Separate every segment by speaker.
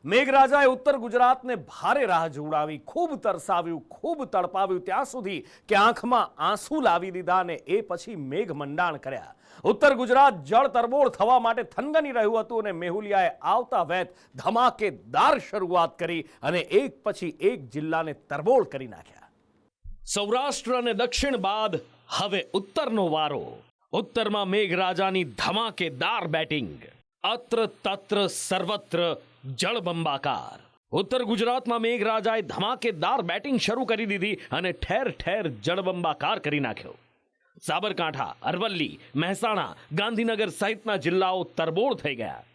Speaker 1: મેઘરાજાએ ઉત્તર ગુજરાતને ભારે રાહ જોડાવી, ખૂબ તરસાવ્યું, ખૂબ તડપાવ્યું, ત્યાં સુધી કે આંખમાં આંસુ લાવી દીધા અને એ પછી મેઘ મંડાણ કર્યા. ઉત્તર ગુજરાત જળ તરબોળ થવા માટે થનગની રહ્યું હતું અને મેહુલિયાએ આવતા વેત ધમાકેદાર શરૂઆત કરી અને એક પછી એક જિલ્લાને તરબોળ કરી નાખ્યા. સૌરાષ્ટ્ર અને દક્ષિણ બાદ હવે ઉત્તરનો વારો. ઉત્તરમાં મેઘરાજાની ધમાકેદાર બેટિંગ. અત્ર તત્ર સર્વત્ર જળબંબાકાર. ઉત્તર ગુજરાતમાં મેઘરાજાએ ધમાકેદાર બેટિંગ શરૂ કરી દીધી અને ઠેર ઠેર જળબંબાકાર કરી નાખ્યો. સાબરકાંઠા, અરવલ્લી, મહેસાણા, ગાંધીનગર સહિતના જિલ્લાઓ તરબોળ થઈ ગયા.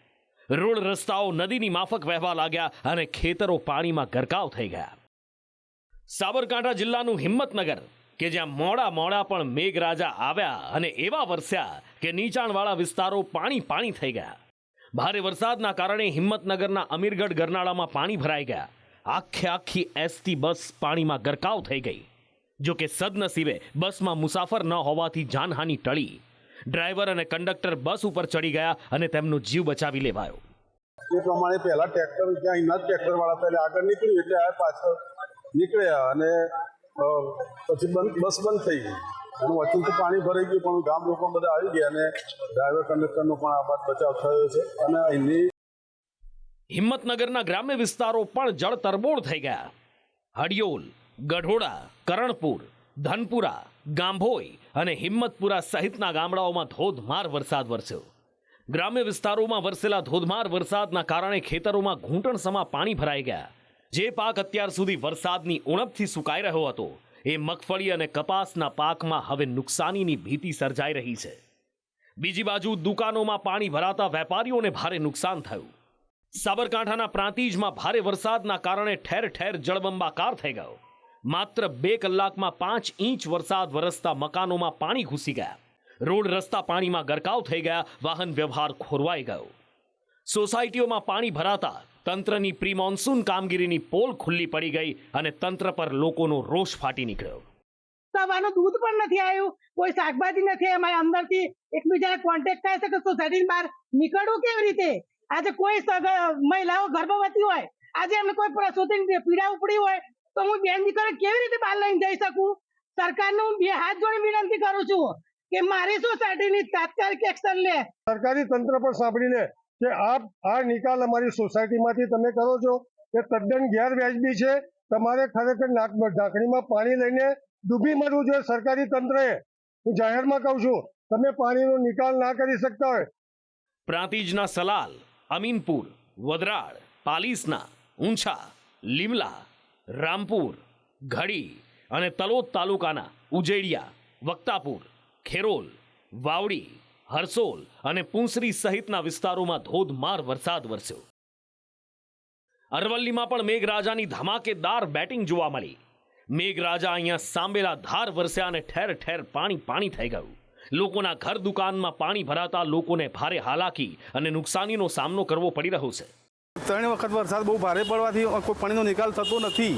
Speaker 1: રોડ રસ્તાઓ નદીની માફક વહેવા લાગ્યા અને ખેતરો પાણીમાં ગરકાવ થઈ ગયા. સાબરકાંઠા જિલ્લાનું હિંમતનગર કે જ્યાં મોડા પણ મેઘરાજા આવ્યા અને એવા વરસ્યા કે નીચાણવાળા વિસ્તારો પાણી થઈ ગયા. ભારે વરસાદના કારણે હિંમતનગરના અમીરગઢ ગરનાળામાં પાણી ભરાઈ ગયા. આખી એસટી બસ પાણીમાં ગરકાવ થઈ ગઈ. જો કે સદનસીબે બસમાં મુસાફર ન હોવાથી જાનહાની ટળી. ડ્રાઈવર અને કંડક્ટર બસ ઉપર ચડી ગયા અને તેમનો જીવ બચાવી લેવાયો.
Speaker 2: એ પ્રમાણે પહેલા ટ્રેક્ટર ત્યાં એના ટ્રેક્ટર વાળા પહેલા આગળ નીકળ્યું એટલે આ પાછળ નીકળ્યા અને પછી બસ બંધ થઈ ગઈ અને વચ્ચે તો પાણી ભરાઈ ગયું પણ ગામ લોકો બધા આવી ગયા અને ડ્રાઈવર કંડક્ટરનો પણ આ બાદ બચાવ થયો છે. અને અહીંની
Speaker 1: હિંમતનગરના ગ્રામ્ય વિસ્તારો પણ જળ તરબોળ થઈ ગયા. હડિયોલ, ગઢોડા, કરણપુર, ધનપુરા, ગાંભોઈ અને હિંમતપુરા સહિતના ગામડાઓમાં ધોધમાર વરસાદ વરસ્યો. ગ્રામ્ય વિસ્તારોમાં વરસેલા ધોધમાર વરસાદના કારણે ખેતરોમાં ઘૂંટણસમા પાણી ભરાઈ ગયા. જે પાક અત્યાર સુધી વરસાદની ઉણપથી સુકાઈ રહ્યો હતો એ મગફળી અને કપાસના પાકમાં હવે નુકસાનીની ભીતિ સર્જાઈ રહી છે. બીજી બાજુ દુકાનોમાં પાણી ભરાતા વેપારીઓને ભારે નુકસાન થયું. સાબરકાંઠાના પ્રાંતિજમાં ભારે વરસાદના કારણે ઠેર ઠેર જળબંબાકાર થઈ ગયો. માત્ર 2 કલાકમાં 5 ઇંચ વરસાદ વરસતા મકાનોમાં પાણી ઘૂસી ગયા. રોડ રસ્તા પાણીમાં ગરકાવ થઈ ગયા. વાહન વ્યવહાર ખોરવાઈ ગયો. સોસાયટીઓમાં પાણી ભરાતા તંત્રની પ્રી મોન્સૂન કામગીરીની પોલ ખુલ્લી પડી ગઈ અને તંત્ર પર લોકોનો રોષ ફાટી નીકળ્યો.
Speaker 3: સવારનું દૂધ પણ નથી આવ્યું, કોઈ શાકભાજી નથી. અમારે અંદરથી એકબીજાને કોન્ટેક્ટ થાય છે કે સોસાયટી બહાર નીકળવું કેવી રીતે. આજે કોઈ મહિલાઓ ગર્ભવતી હોય, આજે એમને કોઈ પ્રસૂતિની પીડા ઉપડી હોય તો હું બેન દીકરો કેવી રીતે બહાર લઈને જઈ શકું. સરકારને હું 2 હાથ જોડી વિનંતી કરું છું કે મારી સોસાયટીની તાત્કાલિક એક્શન લે.
Speaker 4: સરકારી તંત્ર પર સાંભળીને કે આ નિકાલ અમારી સોસાયટીમાંથી તમે કરો છો એ તદ્દન ગેરવ્યાજબી છે. તમારે ખરેખર ઢાંકણીમાં પાણી લઈને ડૂબી મરવું જોઈએ સરકારી તંત્રએ. હું જાહેરમાં કહું છું, તમે પાણીનો નિકાલ ના કરી શકતા હોય.
Speaker 1: પ્રાંતિજના સલાલ, અમીનપુર, વદરાળ, પાલીસના, ઊંછા, લીમલા, રામપુર, ઘડી અને તલોદ તાલુકાના ઉજેડિયા, વક્તાપુર, ખેરોલ, વાવડી, હરસોલ અને પુંસરી સહિતના વિસ્તારોમાં ધોધમાર વરસાદ વરસ્યો. અરવલ્લીમાં પણ મેઘરાજાની ધમાકેદાર બેટિંગ જોવા મળી. મેઘરાજા અહીંયા સાંબેલા ધાર વરસ્યા અને ઠેર ઠેર પાણી થઈ ગયું. લોકોના ઘર દુકાનમાં પાણી ભરાતા લોકોને ભારે હાલાકી અને નુકસાનીનો સામનો કરવો પડી રહ્યો છે.
Speaker 5: 3 વખત વરસાદ બહુ ભારે પડવાથી કોઈ પાણીનો નિકાલ થતો નથી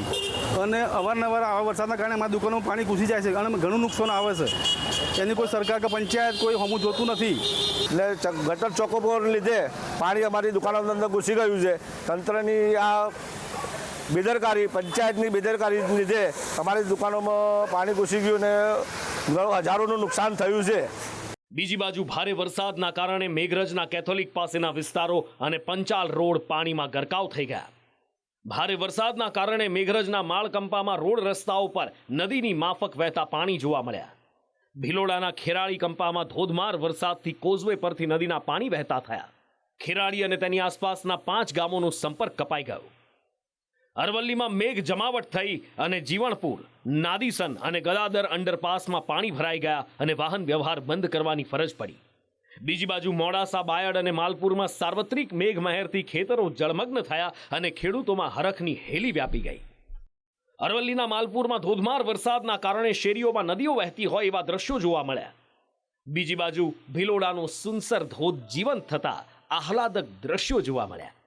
Speaker 5: અને અવારનવાર આવા વરસાદના કારણે અમારા દુકાનોમાં પાણી ઘૂસી જાય છે અને ઘણું નુકસાન આવે છે. એની કોઈ સરકાર કે પંચાયત કોઈ હમું જોતું નથી.
Speaker 6: એટલે ગટર ચોકોપોર લીધે પાણી અમારી દુકાનોની અંદર ઘૂસી ગયું છે. તંત્રની આ બેદરકારી, પંચાયતની બેદરકારીને લીધે અમારી દુકાનોમાં પાણી ઘૂસી ગયું અને હજારોનું નુકસાન થયું છે.
Speaker 1: બીજી બાજુ ભારે વરસાદના કારણે મેઘરજના કેથોલિક પાસેના વિસ્તારો અને પંચાલ રોડ પાણીમાં ગરકાવ થઈ ગયા. ભારે વરસાદના કારણે મેઘરજના માળકંપામાં રોડ રસ્તાઓ પર નદીની માફક વહેતા પાણી જોવા મળ્યા. ભિલોડાના ખેરાળી કંપામાં ધોધમાર વરસાદથી કોઝવે પરથી નદીના પાણી વહેતા થયા. ખેરાળી અને તેની આસપાસના 5 ગામોનો સંપર્ક કપાઈ ગયો. અરવલ્લીમાં મેઘ જમાવટ થઈ અને જીવણપુર, નાદીસન અને ગદાદર અંડરપાસમાં પાણી ભરાઈ ગયા અને વાહન વ્યવહાર બંધ કરવાની ફરજ પડી. બીજી બાજુ મોડાસા, બાયડ અને માલપુરમાં સાર્વત્રિક મેઘમહેરથી ખેતરો જળમગ્ન થયા અને ખેડૂતોમાં હરખની હેલી વ્યાપી ગઈ. અરવલ્લીના માલપુરમાં ધોધમાર વરસાદના કારણે શેરીઓમાં નદીઓ વહેતી હોય એવા દ્રશ્યો જોવા મળ્યા. બીજી બાજુ ભિલોડાનો સુનસર ધોધ જીવંત થતા આહલાદક દ્રશ્યો જોવા મળ્યા.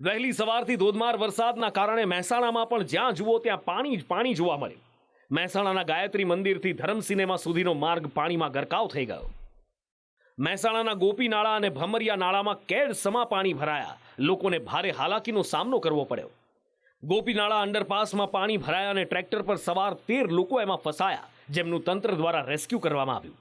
Speaker 1: વહેલી સવારથી ધોધમાર વરસાદના કારણે મહેસાણામાં પણ જ્યાં જુઓ ત્યાં પાણી જોવા મળ્યું. મહેસાણાના ગાયત્રી મંદિરથી ધરમ સિનેમા સુધીનો માર્ગ પાણીમાં ગરકાવ થઈ ગયો. મહેસાણાના ગોપી નાળા અને ભમરિયા નાળામાં કેડ સમા પાણી ભરાયા, લોકોને ભારે હાલાકીનો સામનો કરવો પડ્યો. ગોપી નાળા અંડરપાસમાં પાણી ભરાયા અને ટ્રેક્ટર પર સવાર 13 લોકો એમાં ફસાયા, જેમનું તંત્ર દ્વારા રેસ્ક્યુ કરવામાં આવ્યું.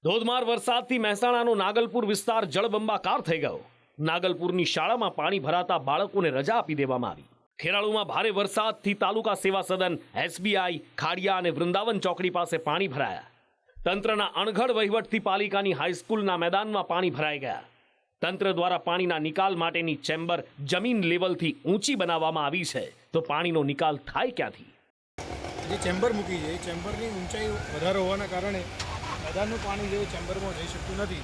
Speaker 1: ધોધમાર વરસાદથી મહેસાણાનો નાગલપુર વિસ્તાર જળબંબાકાર થઈ ગયો. નાગલપુરની શાળામાં પાણી ભરાતા બાળકોને રજા આપી દેવામાં આવી. ખેરાલુમાં ભારે વરસાદથી તાલુકા સેવા સદન, SBI, ખાડિયા અને વૃંદાવન ચોકડી પાસે પાણી ભરાયા. તંત્રના અણઘડ વહીવટથી પાલિકાની હાઈસ્કૂલના મેદાનમાં પાણી ભરાઈ ગયા. તંત્ર દ્વારા પાણીના નિકાલ માટેની ચેમ્બર જમીન લેવલથી ઊંચી બનાવવામાં આવી છે, તો પાણીનો નિકાલ થાય ક્યાંથી?
Speaker 7: જે ચેમ્બર મૂકી છે એ ચેમ્બરની ઊંચાઈ વધારે હોવાના કારણે મેદાનનું પાણી જે ચેમ્બરમાં જઈ શકતું નથી.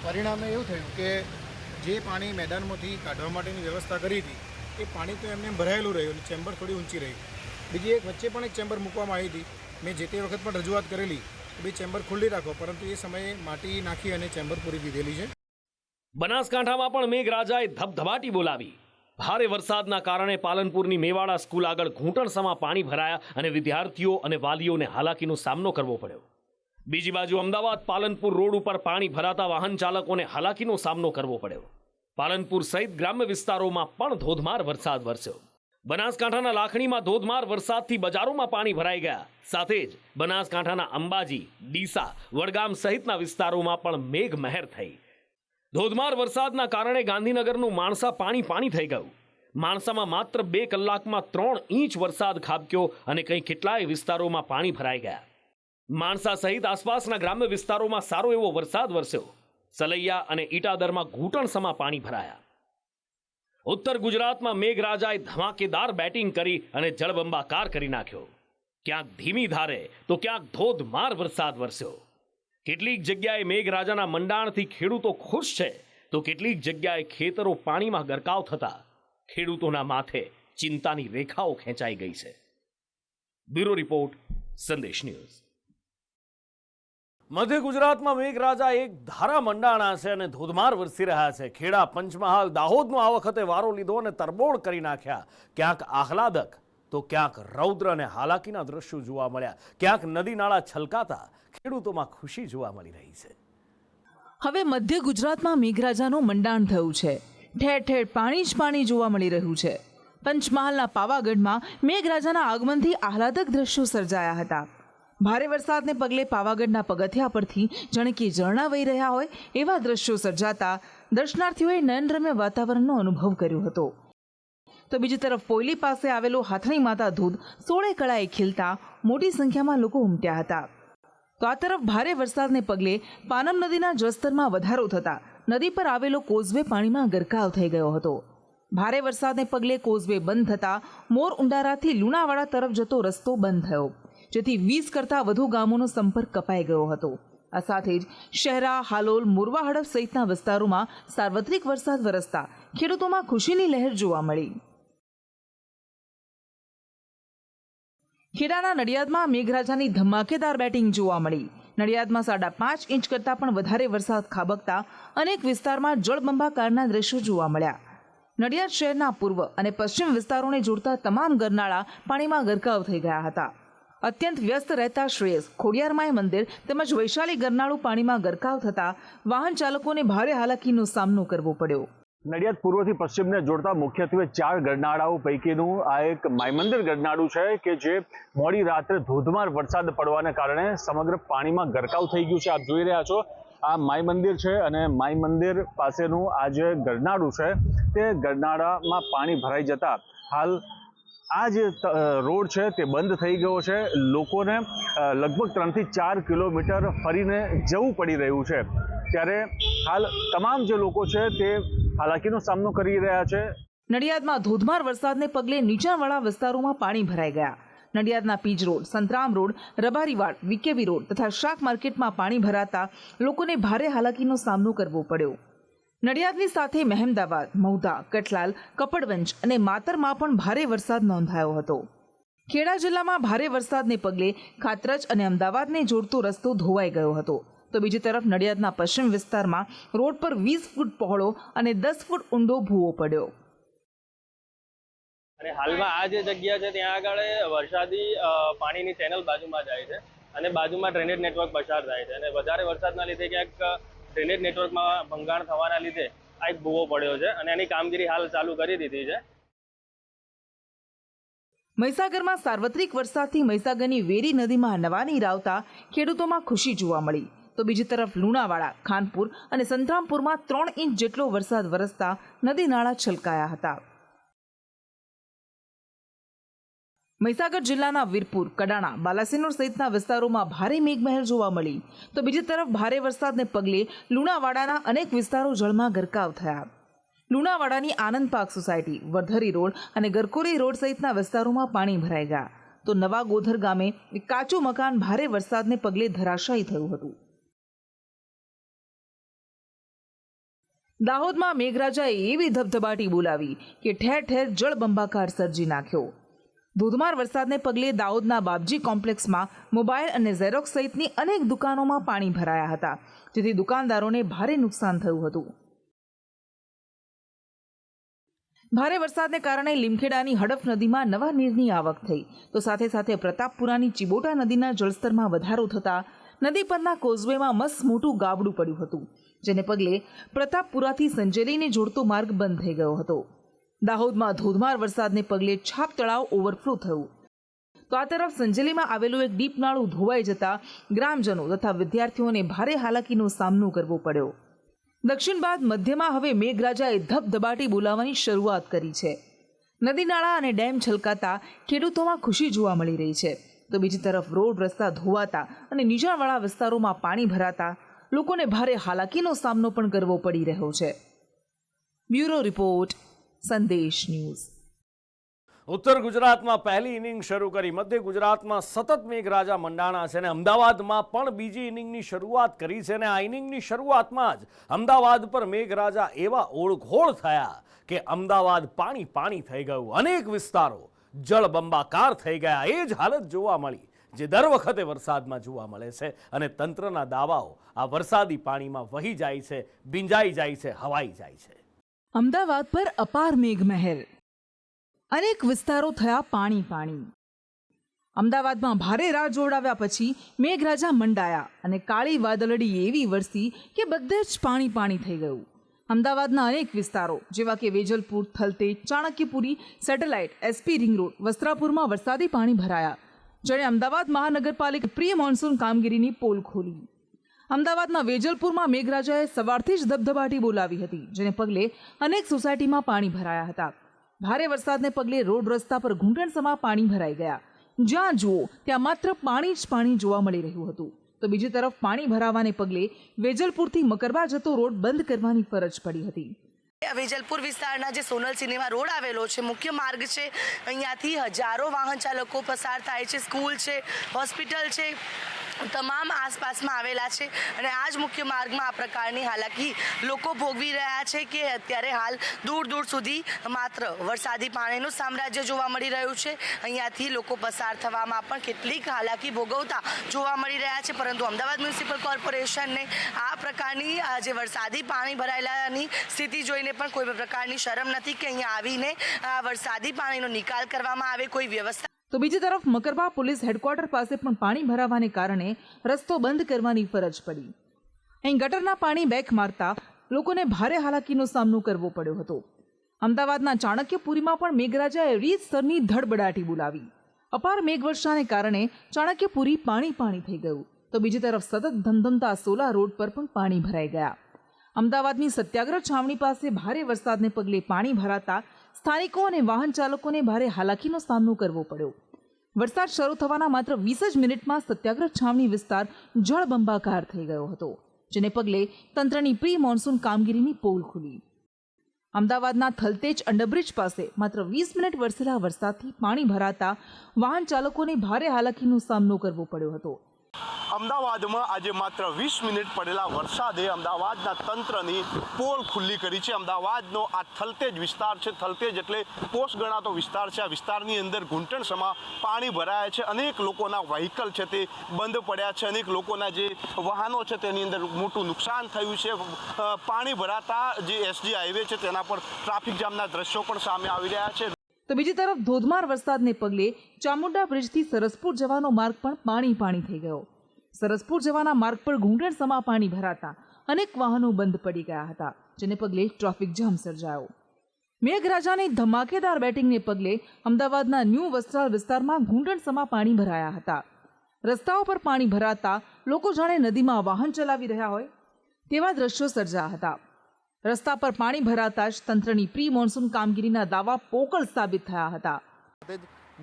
Speaker 7: પરિણામે એવું થયું કે જે પાણી મેદાનમાંથી કાઢવા માટેની વ્યવસ્થા કરી હતી એ પાણી તો એમને ભરાયેલું રહ્યું અને ચેમ્બર થોડી ઊંચી રહી. બીજી એક વચ્ચે પણ એક ચેમ્બર મૂકવામાં આવી હતી. મેં જે તે વખત પણ રજૂઆત કરેલી કે ભાઈ ચેમ્બર ખુલ્લી રાખો, પરંતુ એ સમયે માટી નાખી અને ચેમ્બર પૂરી દીધેલી છે.
Speaker 1: બનાસકાંઠામાં પણ મેઘરાજાએ ધબધબાટી બોલાવી. ભારે વરસાદના કારણે પાલનપુરની મેવાડા સ્કૂલ આગળ ઘૂંટણસમાં પાણી ભરાયા અને વિદ્યાર્થીઓ અને વાલીઓને હાલાકીનો સામનો કરવો પડ્યો. બીજી બાજુ અમદાવાદ પાલનપુર રોડ ઉપર પાણી ભરાતા વાહન ચાલકોને હાલાકીનો સામનો કરવો પડ્યો. પાલનપુર સહિત ગ્રામ્ય વિસ્તારોમાં પણ ધોધમાર વરસાદ વરસ્યો. બનાસકાંઠાના લાખણીમાં ધોધમાર વરસાદથી બજારોમાં પાણી ભરાઈ ગયા. સાથે જ બનાસકાંઠાના અંબાજી, ડીસા, વડગામ સહિતના વિસ્તારોમાં પણ મેઘ મહેર થઈ. ધોધમાર વરસાદના કારણે ગાંધીનગરનું માણસા પાણી થઈ ગયું. માણસામાં માત્ર 2 કલાકમાં 3 ઇંચ વરસાદ ખાબક્યો અને કંઈ કેટલાય વિસ્તારોમાં પાણી ભરાઈ ગયા. માણસા સહિત આસપાસના ગ્રામ્ય વિસ્તારોમાં સારો એવો વરસાદ વરસ્યો. સલૈયા અને ઈટાદરમાં ઘૂંટણસમાં પાણી ભરાયા. ઉત્તર ગુજરાતમાં મેઘરાજાએ ધમાકેદાર બેટિંગ કરી અને જળબંબાકાર કરી નાખ્યો. ક્યાંક ધીમી ધારે તો ક્યાંક ધોધમાર વરસાદ વરસ્યો. કેટલીક જગ્યાએ મેઘરાજાના મંડાણથી ખેડૂતો ખુશ છે, તો કેટલીક જગ્યાએ ખેતરો પાણીમાં ગરકાવ થતા ખેડૂતોના માથે ચિંતાની રેખાઓ ખેંચાઈ ગઈ છે. બ્યુરો રિપોર્ટ, સંદેશ ન્યૂઝ. મધ્ય ગુજરાતમાં મેઘરાજા એક ધારા મંડાણા છે અને ધોધમાર વરસી રહ્યા છે. ખેડા, પંચમહાલ, દાહોદનો આ વખતે વારો લીધો અને તરબોળ કરી નાખ્યા. ક્યાંક આહલાદક તો ક્યાંક રૌદ્ર અને હાલાકીના દ્રશ્યો જોવા મળ્યા. ક્યાંક નદી નાળા છલકાતા ખેડૂતોમાં ખુશી જોવા મળી રહી છે.
Speaker 8: હવે મધ્ય ગુજરાતમાં મેઘરાજાનું મંડાણ થયું છે. ઠેર ઠેર પાણી જ પાણી જોવા મળી રહ્યું છે. પંચમહાલના પાવાગઢમાં મેઘરાજાના આગમનથી આહલાદક દ્રશ્યો સર્જાયા હતા. ભારે વરસાદને પગલે પાવાગઢના પગથિયા પરથી જાણે કે ઝરણા વહી રહ્યા હોય એવા દ્રશ્યો સર્જાતા દર્શનાર્થીઓએ નયનરમ્ય વાતાવરણનો અનુભવ કર્યો હતો. તો બીજી તરફ પોયલી પાસે આવેલો હાથણી માતા ધોધ 16 કળાએ ખીલતા મોટી સંખ્યામાં લોકો ઉમટ્યા હતા. તો આ તરફ ભારે વરસાદને પગલે પાનમ નદીના જળસ્તરમાં વધારો થતા નદી પર આવેલો કોઝવે પાણીમાં ગરકાવ થઈ ગયો હતો. ભારે વરસાદને પગલે કોઝવે બંધ થતા મોર ઉંડારાથી લુણાવાડા તરફ જતો રસ્તો બંધ થયો, જેથી 20 કરતાં વધુ ગામોનો સંપર્ક કપાઈ ગયો હતો. આ સાથે જ શહેરા, હાલોલ, મોરવા હડફ સહિતના વિસ્તારોમાં સાર્વત્રિક વરસાદ વરસતા ખેડૂતોમાં ખુશીની લહેર જોવા મળી. ખેડાના નડિયાદમાં મેઘરાજાની ધમાકેદાર બેટિંગ જોવા મળી. નડિયાદમાં 5.5 ઇંચ કરતાં પણ વધારે વરસાદ ખાબકતા અનેક વિસ્તારમાં જળબંબાકારના દ્રશ્યો જોવા મળ્યા. નડિયાદ શહેરના પૂર્વ અને પશ્ચિમ વિસ્તારોને જોડતા તમામ ગરનાળા પાણીમાં ગરકાવ થઈ ગયા હતા. અત્યંત વ્યસ્ત રહેતા શ્રેયસ, ખોડિયારમાઈ મંદિર તેમજ વૈશાલી ગરનાળું પાણીમાં ગરકાવ થતા વાહન ચાલકોને ભારે હાલાકીનો સામનો કરવો પડ્યો.
Speaker 9: નડિયાદ પૂર્વથી પશ્ચિમને જોડતા મુખ્યત્વે 4 ગરનાળાઓ પૈકીનું આ એક માઈમંદિર ગરનાળું છે કે જે મોડી રાત્રે ધોધમાર વરસાદ પડવાને કારણે સમગ્ર પાણીમાં ગરકાવ થઈ ગયું છે. આપ જોઈ રહ્યા છો આ માઈ મંદિર છે અને માઈ મંદિર પાસેનું આ જે ગરનાળું છે તે ગરનાળામાં પાણી ભરાઈ જતા હાલ આ જે રોડ છે તે બંધ થઈ ગયો છે. લોકોને લગભગ 3 થી 4 કિલોમીટર ફરીને જવું પડી રહ્યું છે. ત્યારે હાલ તમામ જે લોકો છે તે હાલાકીનો સામનો કરી રહ્યા છે.
Speaker 8: નડિયાદમાં ધોધમાર વરસાદને પગલે નીચાણવાળા વિસ્તારોમાં પાણી ભરાઈ ગયા. નડિયાદના Pij road, Santram road, Rabariwad, VKV road તથા શાક માર્કેટમાં પાણી ભરાતા લોકોને ભારે હાલાકીનો સામનો કરવો પડ્યો. નડિયાદની સાથે મહેમદાવાદ, મહુધા, કટલાલ, કપડવંજ અને માતરમાં પણ ભારે વરસાદ નોંધાયો હતો. ખેડા જિલ્લામાં ભારે વરસાદને પગલે ખાતરજ અને અમદાવાદને જોડતો રસ્તો ધોવાઈ ગયો હતો. તો બીજી તરફ નડિયાદના પશ્ચિમ વિસ્તારમાં રોડ પર 20 ફૂટ પહોળો અને 10 ફૂટ ઊંડો ભૂવો પડ્યો.
Speaker 10: અને હાલમાં આ જે જગ્યા છે ત્યાં આગળ વરસાદી પાણીની ચેનલ બાજુમાં જાય છે અને બાજુમાં ડ્રેનેજ નેટવર્ક પસાર થાય છે અને વધારે વરસાદના લીધે ક્યાંક ડ્રેનેજ નેટવર્કમાં ભંગાણ થવાના લીધે આ એક ભૂવો પડ્યો છે અને એની કામગીરી હાલ ચાલુ કરી દીધી છે.
Speaker 8: મહીસાગરમાં સાર્વત્રિક વરસાદથી મહીસાગરની વેરી નદીમાં નવા નીર આવતા ખેડૂતોમાં ખુશી જોવા મળી, તો બીજી તરફ લુણાવાડા, ખાનપુર અને સંતરામપુરમાં 3 ઇંચ જેટલો વરસાદ વરસતા નદી નાળા છલકાયા હતા. મહીસાગર જિલ્લાના વીરપુર, કડાણા, બાલાસિનોર સહિતના વિસ્તારોમાં ભારે મેઘમહેર જોવા મળી, તો બીજી તરફ ભારે વરસાદને પગલે લુણાવાડાના અનેક વિસ્તારો જળમાં ગરકાવ થયા. લુણાવાડાની આનંદ પાર્ક સોસાયટી, વર્ધરી રોડ અને ગરકોરી રોડ સહિતના વિસ્તારોમાં પાણી ભરાઈ ગયા, તો નવા ગોધર ગામે એક કાચું મકાન ભારે વરસાદને પગલે ધરાશાયી થયું હતું. દાહોદમાં મેઘરાજાએ એવી ધબધબાટી બોલાવી કે ઠેર ઠેર જળબંબાકાર સર્જી નાખ્યો. ધોધમાર વરસાદને પગલે દાહોદના બાપજી કોમ્પ્લેક્સમાં મોબાઈલ અને ઝેરોક્સ સહિતની અનેક દુકાનોમાં પાણી ભરાયા હતા, જેથી દુકાનદારોને ભારે નુકસાન થયું હતું. ભારે વરસાદને કારણે લીમખેડાની હડફ નદીમાં નવા નીરની આવક થઈ, તો સાથે સાથે પ્રતાપપુરાની ચિબોટા નદીના જળસ્તરમાં વધારો થતાં નદી પરના કોઝવેમાં મસ્ત મોટું ગાબડું પડ્યું હતું, જેને પગલે પ્રતાપપુરાથી સંજેલીને જોડતો માર્ગ બંધ થઈ ગયો હતો. દાહોદમાં ધોધમાર વરસાદને પગલે છાપ તળાવ ઓવરફ્લો થયું, તો આ તરફ સંજેલીમાં આવેલું એક ડીપ નાળું ધોવાઈ જતા ગ્રામજનો તથા વિદ્યાર્થીઓને ભારે હાલાકીનો સામનો કરવો પડ્યો. દક્ષિણ બાદ મધ્યમાં હવે મેઘરાજાએ ધબધબાટી બોલાવવાની શરૂઆત કરી છે. નદી નાળા અને ડેમ છલકાતા ખેડૂતોમાં ખુશી જોવા મળી રહી છે, તો બીજી તરફ રોડ રસ્તા ધોવાતા અને નીચાણવાળા વિસ્તારોમાં પાણી ભરાતા લોકોને ભારે હાલાકીનો સામનો પણ કરવો પડી રહ્યો છે. બ્યુરો રિપોર્ટ, સંદેશ ન્યૂઝ.
Speaker 1: ઉત્તર ગુજરાતમાં પહેલી ઇનિંગ શરૂ કરી મધ્ય ગુજરાતમાં સતત મેઘરાજા મંડાણા છે અને અમદાવાદમાં પણ બીજી ઇનિંગની શરૂઆત કરી છે અને આ ઇનિંગની શરૂઆતમાં જ અમદાવાદ પર મેઘરાજા એવા ઓળઘોળ થયા કે અમદાવાદ પાણી પાણી થઈ ગયું. અનેક વિસ્તારો જળબંબાકાર થઈ ગયા. એ જ હાલત જોવા મળી જે દર વખતે વરસાદમાં જોવા મળે છે અને તંત્રના દાવાઓ આ વરસાદી પાણીમાં વહી જાય છે, ભીંજાઈ જાય છે, હવાઈ જાય છે.
Speaker 8: અમદાવાદ પર અપાર મેઘમહેર, અનેક વિસ્તારો થયા પાણી પાણી. અમદાવાદમાં ભારે રાહ જોડાવ્યા પછી મેઘરાજા મંડાયા અને કાળી વાદળડી એવી વરસી કે બધે જ પાણી પાણી થઈ ગયું. અમદાવાદના અનેક વિસ્તારો જેવા કે Vejalpur, Thaltej, Chanakyapuri, satellite, SP ring road, વસ્ત્રાપુરમાં વરસાદી પાણી ભરાયા, જેણે અમદાવાદ મહાનગરપાલિકા પ્રી મોન્સૂન કામગીરીની પોલ ખોલી. અમદાવાદના વેજલપુરમાં મેઘરાજાએ સવારથી જ ધબધબાટી બોલાવી હતી, જેને પગલે અનેક સોસાયટીમાં પાણી ભરાયા હતા. ભારે વરસાદને પગલે રોડ રસ્તા પર ઘૂંટણસમા પાણી ભરાઈ ગયા. જ્યાં જુઓ ત્યાં માત્ર પાણી જ પાણી જોવા મળી રહ્યું હતું, તો બીજી તરફ પાણી ભરાવાને પગલે વેજલપુરથી મકરબા જતો રોડ બંધ કરવાની ફરજ પડી હતી.
Speaker 11: વેજલપુર વિસ્તારના જે સોનલ સિનેમા રોડ આવેલો છે, મુખ્ય માર્ગ છે, અહીંયાથી હજારો વાહન ચાલકો પસાર થાય છે. સ્કૂલ છે, હોસ્પિટલ છે, તમામ આસપાસમાં આવેલા છે અને આ જ મુખ્ય માર્ગમાં આ પ્રકારની હાલાકી લોકો ભોગવી રહ્યા છે કે અત્યારે હાલ દૂર દૂર સુધી માત્ર વરસાદી પાણીનું સામ્રાજ્ય જોવા મળી રહ્યું છે. અહીંયાથી લોકો પસાર થવામાં પણ કેટલીક હાલાકી ભોગવતા જોવા મળી રહ્યા છે, પરંતુ અમદાવાદ મ્યુનિસિપલ કોર્પોરેશનને આ પ્રકારની જે વરસાદી પાણી ભરાયેલાની સ્થિતિ જોઈને પણ કોઈ પ્રકારની શરમ નથી કે અહીંયા આવીને વરસાદી પાણીનો નિકાલ કરવામાં આવે, કોઈ વ્યવસ્થા.
Speaker 8: તો બીજી તરફ મકરબા પોલીસ હેડક્વાર્ટર પાસે પણ પાણી ભરાવાને કારણે રસ્તો બંધ કરવાની ફરજ પડી. અહીં ગટરના પાણી બેક મારતા લોકોને ભારે હાલાકીનો સામનો કરવો પડ્યો હતો. અમદાવાદના ચાણક્યપુરીમાં પણ મેઘરાજાએ રીતસરની ધડબડાટી બોલાવી. અપાર મેઘવર્ષાને કારણે ચાણક્યપુરી પાણી પાણી થઈ ગયું, તો બીજી તરફ સતત ધમધમતા સોલા રોડ પર પણ પાણી ભરાઈ ગયા. અમદાવાદની સત્યાગ્રહ છાવણી પાસે ભારે વરસાદને પગલે પાણી ભરાતા સ્થાનિકો અને વાહન ચાલકોને ભારે હાલાકીનો સામનો કરવો પડ્યો. વરસાદ શરૂ થવાના માત્ર 20 જ મિનિટમાં સત્યાગ્રહ છાવણી વિસ્તાર જળબંબાકાર થઈ ગયો હતો, જેને પગલે તંત્રની પ્રી મોન્સૂન કામગીરીની પોલ ખુલી. અમદાવાદના થલતેજ અંડરબ્રિજ પાસે માત્ર 20 મિનિટ વરસેલા વરસાદથી પાણી ભરાતા વાહન ચાલકોને ભારે હાલાકીનો સામનો કરવો પડ્યો હતો.
Speaker 12: અમદાવાદમાં આજે માત્ર 20 મિનિટ પડેલા વરસાદે અમદાવાદના તંત્રની પોલ ખુલ્લી કરી છે. અમદાવાદનો આ થલતેજ વિસ્તાર છે, થલતેજ એટલે પોષ ગણાતો વિસ્તાર છે. આ વિસ્તારની અંદર ઘૂંટણસમા પાણી ભરાયા છે. અનેક લોકોના વ્હીકલ છે તે બંધ પડ્યા છે. અનેક લોકોના જે વાહનો છે તેની અંદર મોટું નુકસાન થયું છે. પાણી ભરાતા જે એસજી હાઈવે છે તેના પર ટ્રાફિક જામના દ્રશ્યો પણ સામે આવી રહ્યા છે.
Speaker 8: તો બીજી તરફ ધોધમાર વરસાદને પગલે ચામુંડા બ્રિજથી સરસપુર જવાનો માર્ગ પણ પાણી પાણી થઈ ગયો. સરસપુર જવાના માર્ગ પર ઘૂંટણસમા પાણી ભરાતા અનેક વાહનો બંધ પડી ગયા હતા, જેને પગલે ટ્રાફિક જામ સર્જાયો. મેઘરાજાની ધમાકેદાર બેટિંગને પગલે અમદાવાદના ન્યૂ વસ્ત્રાલ વિસ્તારમાં ઘૂંટણસમા પાણી ભરાયા હતા. રસ્તાઓ પર પાણી ભરાતા લોકો જાણે નદીમાં વાહન ચલાવી રહ્યા હોય તેવા દ્રશ્યો સર્જાયા હતા. રસ્તા પર પાણી ભરાતા જ તંત્રની પ્રી મોન્સૂન કામગીરીના દાવા પોકળ સાબિત થયા હતા.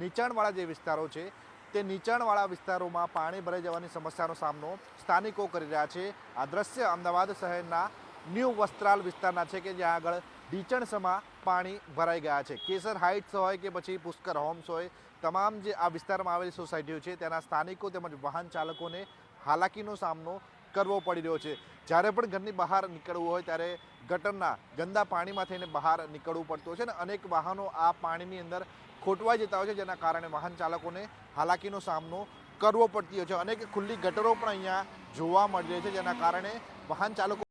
Speaker 13: નીચાણવાળા જે વિસ્તારો છે તે નીચાણવાળા વિસ્તારોમાં પાણી ભરાઈ જવાની સમસ્યાનો સામનો સ્થાનિકો કરી રહ્યા છે. આ દ્રશ્ય અમદાવાદ શહેરના ન્યૂ વસ્ત્રાલ વિસ્તારના છે કે જ્યાં આગળ ઢીચણસમાં પાણી ભરાઈ ગયા છે. કેસર હાઇટ્સ હોય કે પછી પુષ્કર હોમ્સ હોય, તમામ જે આ વિસ્તારમાં આવેલી સોસાયટીઓ છે તેના સ્થાનિકો તેમજ વાહન ચાલકોને હાલાકીનો સામનો કરવો પડી રહ્યો છે. જ્યારે પણ ઘરની બહાર નીકળવું હોય ત્યારે ગટરના ગંદા પાણીમાં થઈને બહાર નીકળવું પડતું છે અને અનેક વાહનો આ પાણીની અંદર ખોટવાઈ જતા હોય છે, જેના કારણે વાહન ચાલકોને હાલાકીનો સામનો કરવો પડતી હોય છે. અનેક ખુલ્લી ગટરો પણ અહીંયા જોવા મળી રહી છે, જેના કારણે વાહન ચાલકો.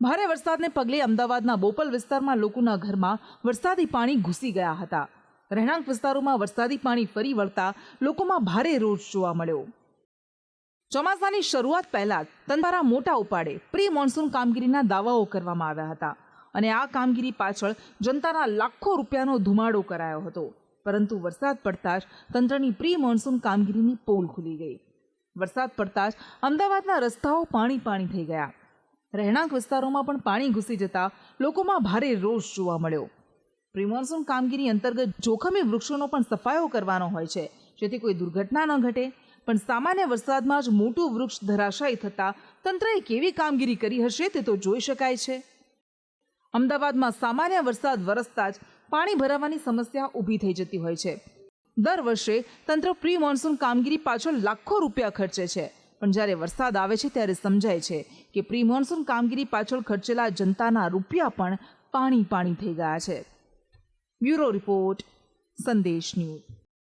Speaker 8: ભારે વરસાદને પગલે અમદાવાદના બોપલ વિસ્તારમાં લોકોના ઘરમાં વરસાદી પાણી ઘૂસી ગયા હતા. રહેણાંક વિસ્તારોમાં વરસાદી પાણી ફરી વળતા લોકોમાં ભારે રોષ જોવા મળ્યો. ચોમાસાની શરૂઆત પહેલા તંત્ર દ્વારા મોટા ઉપાડે પ્રી મોન્સૂન કામગીરીના દાવાઓ કરવામાં આવ્યા હતા અને આ કામગીરી પાછળ જનતાના લાખો રૂપિયાનો ધુમાડો કરાયો હતો. પરંતુ વરસાદ પડતા જ તંત્રની પ્રી મોન્સૂન કામગીરીની પોલ ખુલી ગઈ. વરસાદ પડતા જ અમદાવાદના રસ્તાઓ પાણી થઈ ગયા. રહેણાંક વિસ્તારોમાં પણ પાણી ઘૂસી જતા લોકોમાં ભારે રોષ જોવા મળ્યો. પ્રી મોન્સૂન કામગીરી અંતર્ગત જોખમી વૃક્ષોનો પણ સફાયો કરવાનો હોય છે, જેથી કોઈ દુર્ઘટના ન ઘટે. પણ સામાન્ય વરસાદમાં જ મોટું વૃક્ષ ધરાશાયી થતાં તંત્રએ કેવી કામગીરી કરી હશે તે તો જોઈ શકાય છે. અમદાવાદમાં સામાન્ય વરસાદ વરસતા જ પાણી ભરાવાની સમસ્યા ઊભી થઈ જતી હોય છે. દર વર્ષે તંત્ર પ્રી મોન્સૂન કામગીરી પાછળ લાખો રૂપિયા ખર્ચે છે, પણ જ્યારે વરસાદ આવે છે ત્યારે સમજાય છે કે પ્રી મોન્સૂન કામગીરી પાછળ ખર્ચેલા જનતાના રૂપિયા પણ પાણી થઈ ગયા છે. બ્યુરો રિપોર્ટ, સંદેશ ન્યૂઝ.